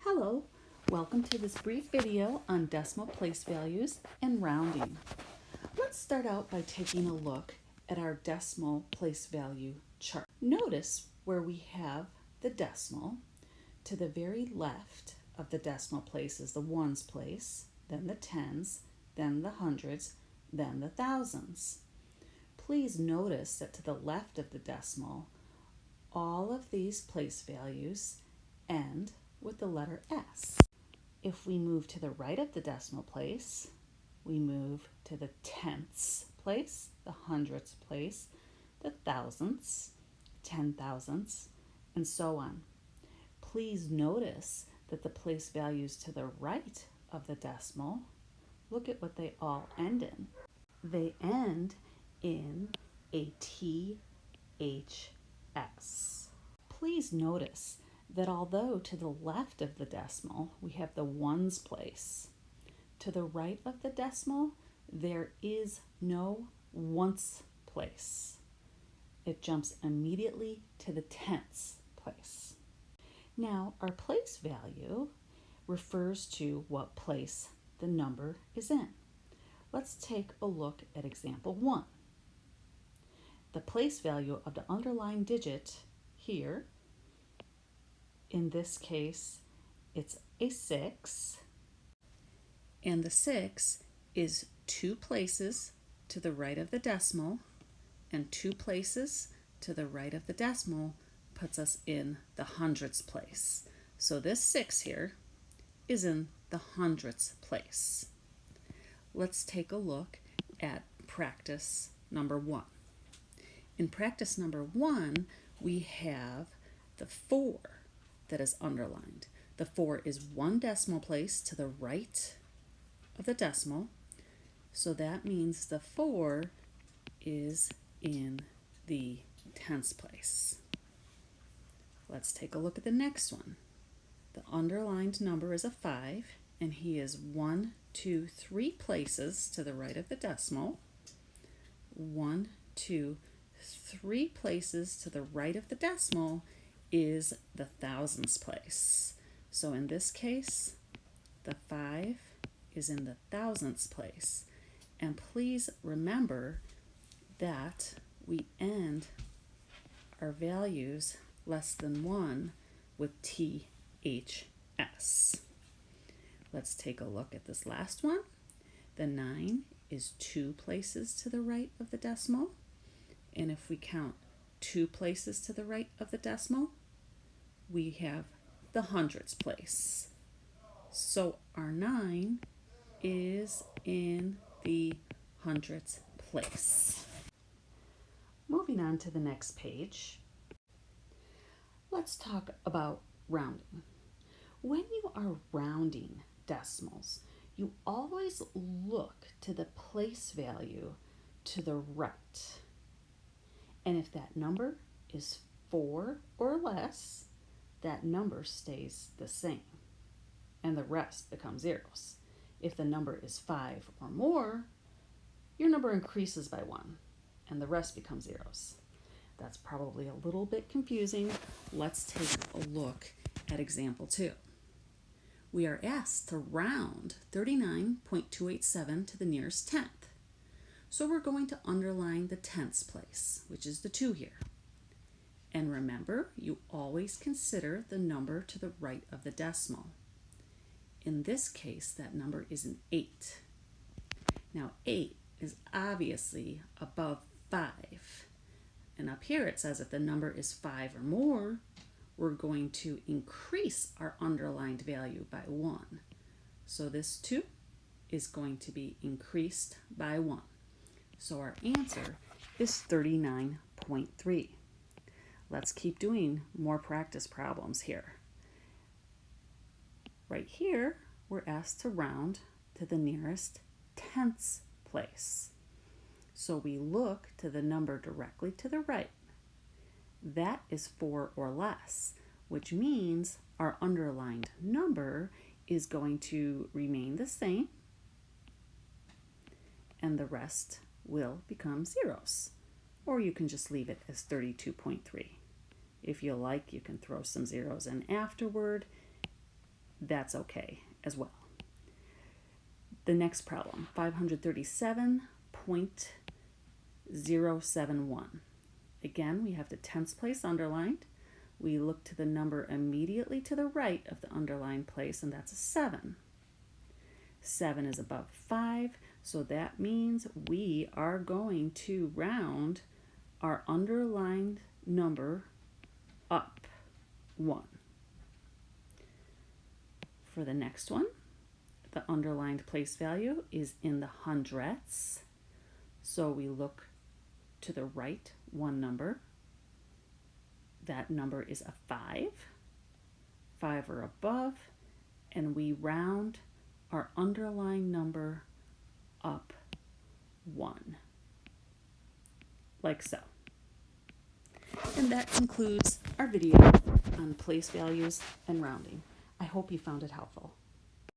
Hello, welcome to this brief video on decimal place values and rounding. Let's start out by taking a look at our decimal place value chart. Notice where we have the decimal. To the very left of the decimal place is the ones place, then the tens, then the hundreds, then the thousands. Please notice that to the left of the decimal, all of these place values end with the letter S. If we move to the right of the decimal place, we move to the tenths place, the hundredths place, the thousandths, 10,000ths, and so on. Please notice that the place values to the right of the decimal, look at what they all end in. They end in a THS. Please notice that although to the left of the decimal we have the ones place, to the right of the decimal there is no once place. It jumps immediately to the tenths place. Now our place value refers to what place the number is in. Let's take a look at example 1. The place value of the underlined digit here, in this case, it's a 6, and the 6 is 2 places to the right of the decimal, and 2 places to the right of the decimal puts us in the hundredths place. So this 6 here is in the hundredths place. Let's take a look at practice number 1. In practice number 1, we have the 4 that is underlined. The 4 is 1 decimal place to the right of the decimal, so that means the 4 is in the tenths place. Let's take a look at the next one. The underlined number is a 5, and he is 1, 2, 3 places to the right of the decimal. 1, 2, 3 places to the right of the decimal is the thousandths place. So in this case, the 5 is in the thousandths place. And please remember that we end our values less than 1 with THS. Let's take a look at this last one. The 9 is 2 places to the right of the decimal. And if we count 2 places to the right of the decimal, we have the hundredths place. So our 9 is in the hundredths place. Moving on to the next page, let's talk about rounding. When you are rounding decimals, you always look to the place value to the right. And if that number is 4 or less, that number stays the same, and the rest become zeros. If the number is 5 or more, your number increases by 1, and the rest becomes zeros. That's probably a little bit confusing. Let's take a look at example 2. We are asked to round 39.287 to the nearest tenth. So we're going to underline the tenths place, which is the 2 here. And remember, you always consider the number to the right of the decimal. In this case, that number is an 8. Now 8 is obviously above 5. And up here it says if the number is 5 or more, we're going to increase our underlined value by 1. So this 2 is going to be increased by 1. So our answer is 39.3. Let's keep doing more practice problems here. Right here, we're asked to round to the nearest tenths place. So we look to the number directly to the right. That is 4 or less, which means our underlined number is going to remain the same, and the rest will become zeros. Or you can just leave it as 32.3. If you like, you can throw some zeros in afterward. that's okay as well. The next problem, 537.071. Again, we have the tens place underlined. We look to the number immediately to the right of the underlined place, and that's a 7. 7 is above 5, so that means we are going to round our underlined number up 1. For the next one, the underlined place value is in the hundredths, so we look to the right one number. That number is a 5, 5 or above, and we round our underlying number up 1, like so. And that concludes our video on place values and rounding. I hope you found it helpful.